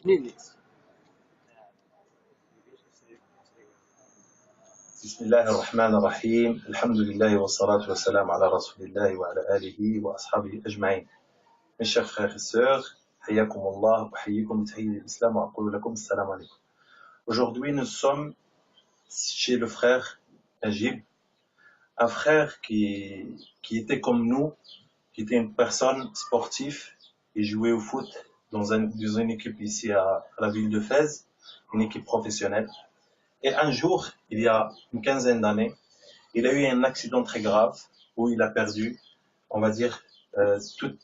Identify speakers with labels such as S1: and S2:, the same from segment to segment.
S1: بسم الله الرحمن الرحيم الحمد لله والصلاة والسلام على رسول الله وعلى آله وأصحابه أجمعين. Mes chers frères et sœurs, حياكم الله وحييكم بتحية الإسلام وأقول لكم السلام عليكم. Aujourd'hui nous sommes chez le frère Najib, un frère qui était comme nous, qui était une personne sportive. Il jouait au foot dans une équipe ici à la ville de Fès, une équipe professionnelle. Et un jour, il y a une quinzaine d'années, il a eu un accident très grave où il a perdu, on va dire, tout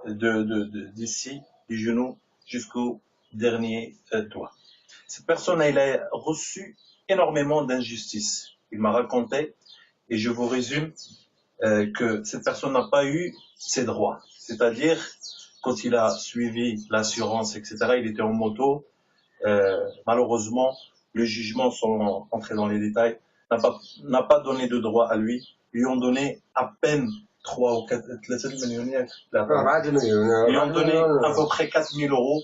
S1: d'ici, du genou jusqu'au dernier doigt. Cette personne, elle a reçu énormément d'injustice. Il m'a raconté, et je vous résume, que cette personne n'a pas eu ses droits. C'est-à-dire, quand il a suivi l'assurance, etc., il était en moto, malheureusement, le jugement, sans entrer dans les détails, n'a pas donné de droit à lui. Ils lui ont donné à peine 3 ou 4 millions. Ils lui ont donné à peu près 4 000 euros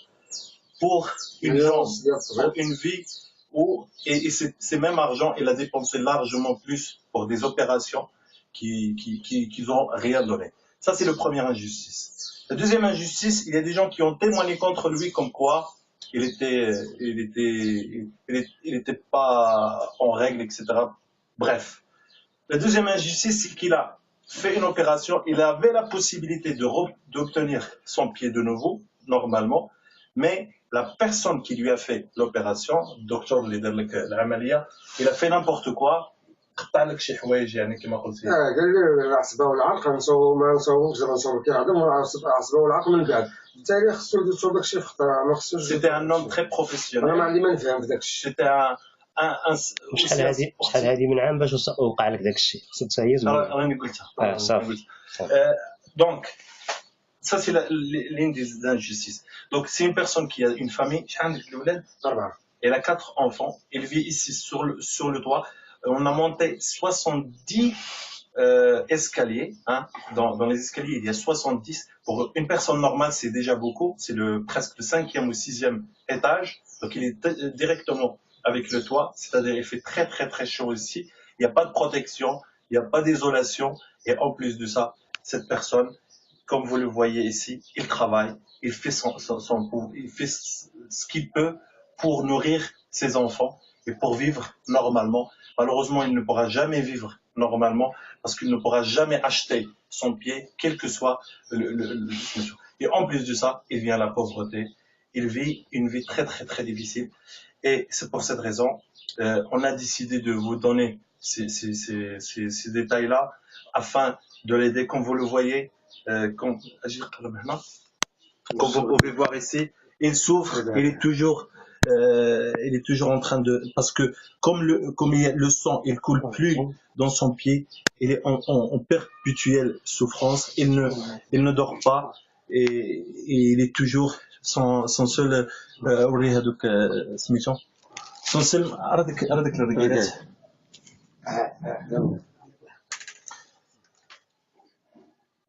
S1: pour une chance, pour une vie. Et c'est même argent, il a dépensé largement plus pour des opérations qui n'ont rien donné. Ça, c'est la première injustice. La deuxième injustice, il y a des gens qui ont témoigné contre lui comme quoi il était pas en règle, etc. Bref. La deuxième injustice, c'est qu'il a fait une opération, il avait la possibilité d'obtenir son pied de nouveau, normalement, mais la personne qui lui a fait l'opération, docteur il a fait n'importe quoi. قطع لك شي حوايج يعني كما قلتي.
S2: قال لي العصبه والعرق ما نصوبش دابا نصوب كيعظم العصبه والعرق من بعد بالتالي خصو يصوب داكشي في خطره ما خصوش.
S1: C'était un homme très professionnel.
S2: انا ما عندي ما نفهم في داكشي.
S1: C'était un
S3: شحال هذه من عام باش وقع لك داكشي خصك تهيز
S1: راني قلتها.
S3: صافي.
S1: Donc ça c'est l'une des injustices. Donc c'est une personne qui a une famille, elle a 4 enfants, elle vit ici sur le toit. On a monté 70 escaliers, hein. Dans les escaliers il y a 70. Pour une personne normale c'est déjà beaucoup, c'est presque le 5e ou 6e étage, donc il est directement avec le toit, c'est-à-dire il fait très très très chaud ici, il n'y a pas de protection, il n'y a pas d'isolation, et en plus de ça, cette personne, comme vous le voyez ici, il travaille, il fait il fait ce qu'il peut pour nourrir ses enfants et pour vivre normalement. Malheureusement, il ne pourra jamais vivre normalement parce qu'il ne pourra jamais acheter son pied, quel que soit Et en plus de ça, il vient à la pauvreté. Il vit une vie très très très difficile. Et c'est pour cette raison, on a décidé de vous donner ces détails-là afin de l'aider. Comme vous le voyez, comme vous pouvez voir ici, il souffre, il est toujours en train de, parce que comme le sang, il coule plus dans son pied, il est en perpétuelle souffrance, il ne dort pas et il est toujours son seul son seul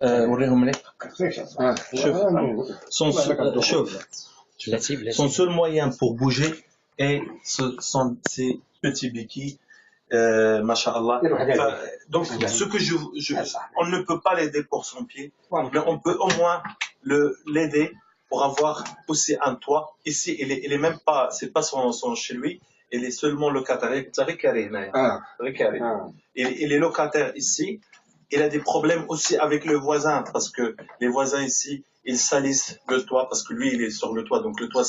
S1: وريهم لي son seul moyen pour bouger est ces petits béquilles, masha'Allah. Donc ce que on ne peut pas l'aider pour son pied, mais on peut au moins l'aider pour avoir aussi un toit. Ici il est même pas, c'est pas son chez lui, il est seulement locataire. Il est locataire ici. Il a des problèmes aussi avec le voisin parce que les voisins ici, ils salissent le toit parce que lui, il est sur le toit. Donc le toit,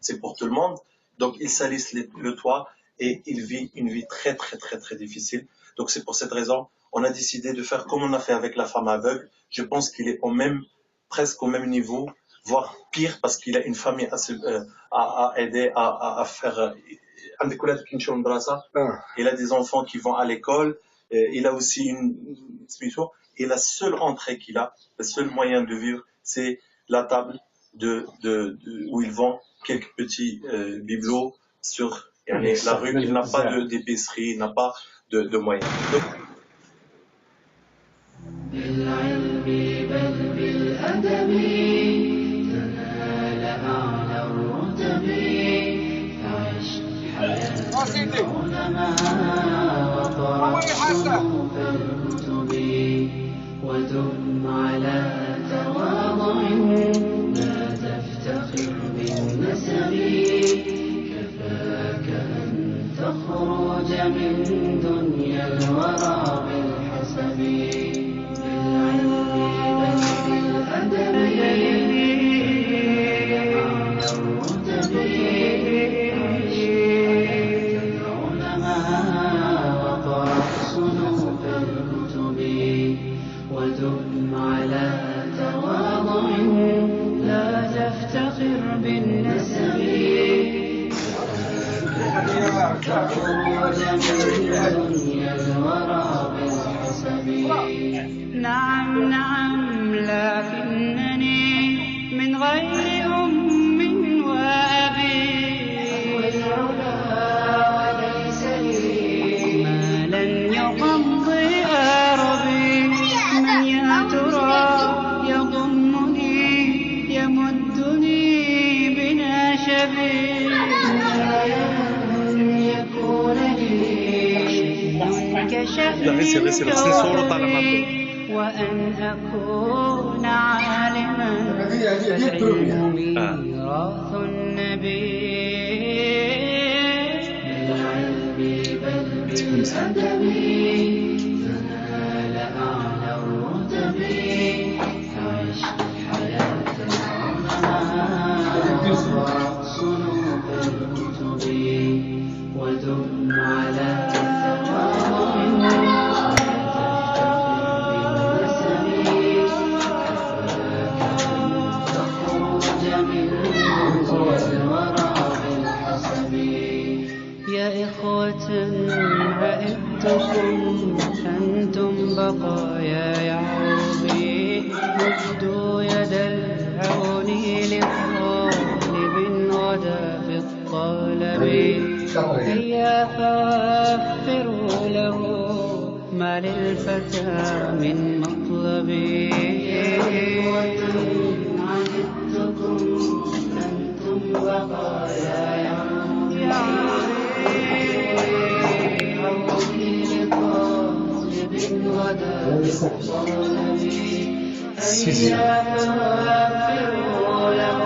S1: c'est pour tout le monde. Donc ils salissent le toit et il vit une vie très, très, très, très difficile. Donc c'est pour cette raison, on a décidé de faire comme on a fait avec la femme aveugle. Je pense qu'il est presque au même niveau, voire pire parce qu'il a une famille à aider, à faire... Il a des enfants qui vont à l'école. Il a aussi et la seule entrée qu'il a, le seul moyen de vivre, c'est la table où il vend quelques petits bibelots sur la rue. Il n'a pas d'épicerie, il n'a pas de moyens. Donc,
S4: العلماء وقرأ صنوف الكتب ودم على تواضع لا تفتخر بالنسب كفاك أن تخرج من دنيا الورى بالحسب بالعلم بل بالأدب على الرتب عش العلماء وقرأ صنوف الكتب ودم على تواضع لا تفتخر بالنسب تخرج من دنيا الورى بالحسب نعم نعم لكنني من غير أم وأبي والعلا وليس لي ما لن يقضي ربي من يا ترى يضمني يمدني بناشبي يكون لي كشأن كوني وأن أكون عالما فالعلم ميراث النبي بالعلم بل بالأدب فنال أعلى الرتب عش حياة العلماء وقرأ صنوف الكتب ودم على تواضع لا تفتخر بالنسب كفاك أن تخرج من دنيا الورى بالحسب يا إخوة عئدتكم أنتم بقايا يعربي مدوا يد العون لطالب غدا في الطلب هيا فوفروا له ما للفتى من مطلب عهدتكم أنتم بقايا يعربي لطالب غدا في الطلب هيا فوفروا له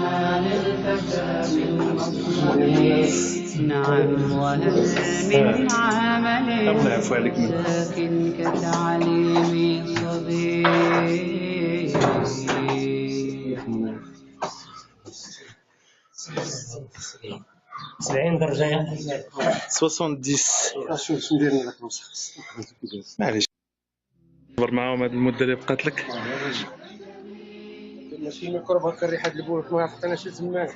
S4: ما للفتى من مطلب نعم وهل من عمل ساكن كتعليم صبي
S3: 70 درجة
S1: 70
S2: شوف ندير لك نسخ
S1: معليش صبر معاهم هذه المده اللي بقات لك.
S2: ماشي ميكروب هكا الريحه اللي بولك ما عرفت انا شي تماك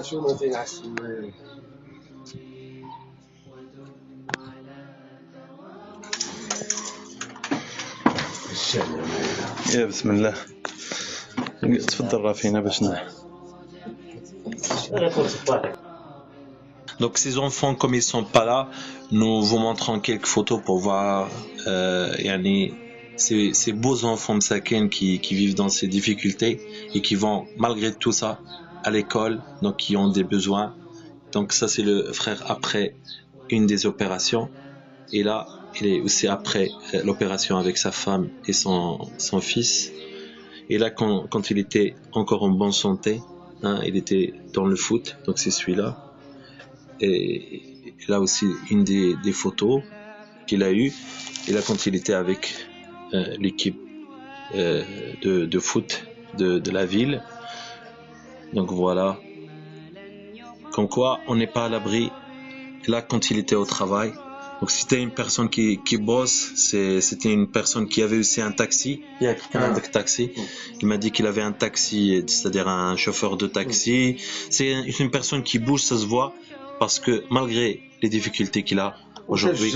S2: شو ما تينعس
S1: يا بسم الله تفضل رافينا باش
S5: Donc ces enfants, comme ils sont pas là, nous vous montrons quelques photos pour voir ces beaux enfants msaken qui vivent dans ces difficultés et qui vont malgré tout ça à l'école, donc qui ont des besoins. Donc ça c'est le frère après une des opérations. Et là, il est aussi après l'opération avec sa femme et son fils. Et là, quand il était encore en bonne santé, hein, il était dans le foot, donc c'est celui-là. Et là aussi, une des photos qu'il a eues. Et là, quand il était avec l'équipe de foot de la ville. Donc voilà. Comme quoi, on n'est pas à l'abri. Là, quand il était au travail. Donc c'était une personne qui bosse, c'était une personne qui avait aussi un taxi. Il y a quelqu'un avec taxi. Il m'a dit qu'il avait un taxi, c'est-à-dire un chauffeur de taxi. C'est une personne qui bouge, ça se voit, parce que malgré les difficultés qu'il a aujourd'hui.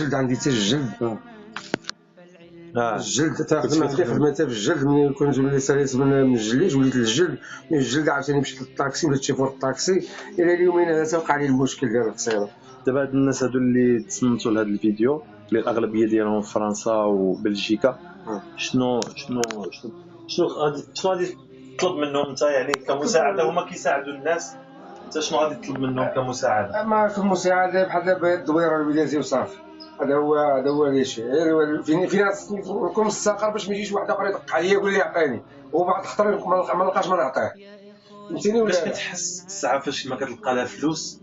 S2: الجلد تاخذ عندي خدمه في الجلد ملي كنت وليت ساليت من الجليج وليت للجلد من الجلد عاوتاني مشيت للطاكسي وليت شيفور الطاكسي الى اليومين هذا توقع لي المشكل ديال القصيره.
S1: دابا هاد الناس هادو اللي تصنتوا لهاد الفيديو اللي الاغلبيه ديالهم في فرنسا وبلجيكا شنو غادي تطلب منهم انت يعني كمساعده، هما كيساعدوا الناس، انت شنو غادي تطلب منهم كمساعده؟
S2: اما كمساعده بحال دابا الدويره الولادي وصافي. هذا هو اللي شي في ناس نكون مستقر باش ما يجيش واحد اخر يدق عليا يقول لي عطيني، وبعد خطر ما نلقاش ما نعطيه. فهمتيني ولا؟
S1: باش كتحس الساعه فاش ما كتلقى لا فلوس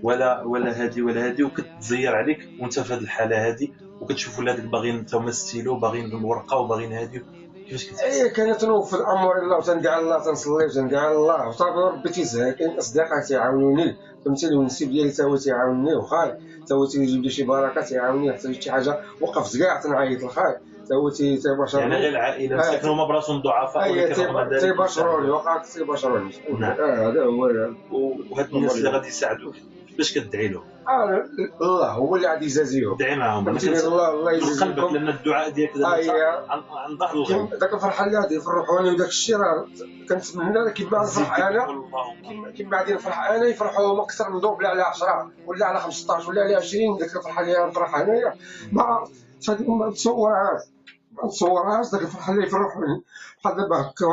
S1: ولا هادي وكتزير عليك وانت في هذه الحاله هادي، وكتشوف ولادك باغيين انت ستيلو، باغيين الورقه وباغيين هادي، كيفاش كتحس؟
S2: كانت نوفل امور الله وتندعي الله تنصلي وتندعي الله وصافي ربي تيسهل. كاين اصدقاء تيعاونوني فهمتيني، والنسيب ديالي تا هو تيعاونني، وخاي تا هو تيجيب لي شي بركه تيعاونني، حتى شي حاجه وقفت كاع تنعيط لخاي تا هو تيباشر
S1: يعني غير العائله مساكن هما براسهم ضعفاء ولكن رغم ذلك
S2: تيباشروني، وقعت تيباشروني. هذا هو.
S1: وهاد الناس اللي غادي يساعدوك باش كتدعي لهم؟
S2: الله هو اللي غادي يجازيهم.
S1: دعي معاهم
S2: الله يجازيهم
S1: قلبك، لان الدعاء ديالك عن ظهر الغيب.
S2: داك الفرحه اللي غادي يفرحوني وداك الشيء راه كنتمنى كيما نفرح انا، كيما غادي نفرح انا يفرحوا اكثر من دوبل على 10 ولا على 15 ولا على 20. ديك الفرحه اللي غنفرح انايا ما تصورهاش. داك الفرحه اللي يفرحوني بحال دابا هكا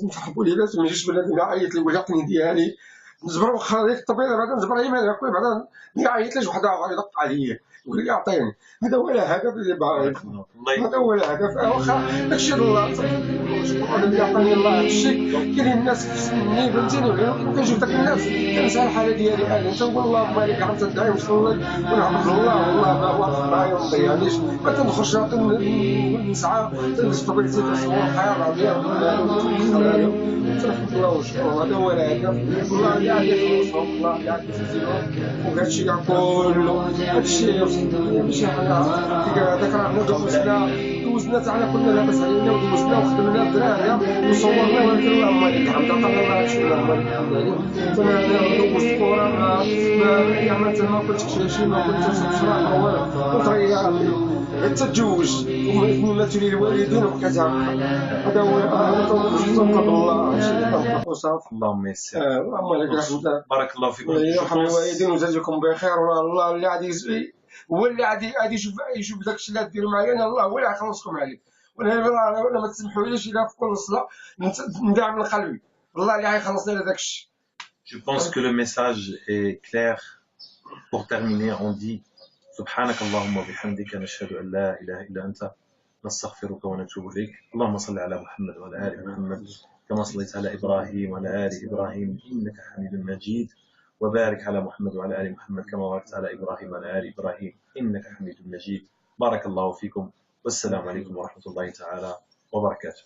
S2: نفرح بوليدات ما يجيش بنادم يعيط لي ويعطيني ديالي نجبر، واخا ديك الطبيعه بعدا نجبر ايمان هكا بعدا ما يعيطليش واحد اخر يدق عليا يقول لي عطيني. هذا هو الهدف اللي باغي، هذا هو الهدف. واخا داكشي الله شكون اللي عطاني الله هادشي. كاينين الناس في سني فهمتيني، كنشوف داك الناس كنسى الحاله ديالي انا، تنقول اللهم عليك عم تدعي ونصلي ونعبد الله والله ما واقف معايا وما ضيعنيش. ما تنخرج نسعى تنلبس طبيعتي كنصور الحياه العاديه تنحمد الله ونشكره. هذا هو الهدف. الله اللي غادي يخلصهم، الله اللي غادي يجازيهم، وهادشي كاع كله هادشي ماشي حاجه. ذاك راه دوزنا تاعنا كنا لاباس علينا ودوزنا وخدمنا الدراري وصورنا، ولكن اللهم لك الحمد لله هادشي اللهم لك الحمد عليه. فانا دوزت الكره ما كنتش شي ما كنتش صراحه وتريا تتزوج ومثل للوالدين وبقيت هذا هو قبل الله وصافي.
S1: اللهم يسر.
S2: اللهم لك الحمد.
S1: بارك الله فيكم.
S2: يرحم الوالدين ويجازيكم بخير. والله اللي غادي هو اللي غادي يشوف داك الشيء اللي ديروا معايا انا، الله هو اللي غيخلصكم عليه. وانا ما تسمحوليش الا في كل صلاه ندعم من قلبي، الله اللي غيخلصني على داك الشيء.
S1: Je pense que le message est clair. Pour terminer, on dit سبحانك اللهم وبحمدك نشهد أن لا إله إلا أنت نستغفرك ونتوب إليك. اللهم صل على محمد وعلى آل محمد كما صليت على إبراهيم وعلى آل إبراهيم إنك حميد مجيد، وبارك على محمد وعلى آل محمد كما باركت على إبراهيم وعلى آل إبراهيم إنك حميد مجيد. بارك الله فيكم والسلام عليكم ورحمة الله تعالى وبركاته.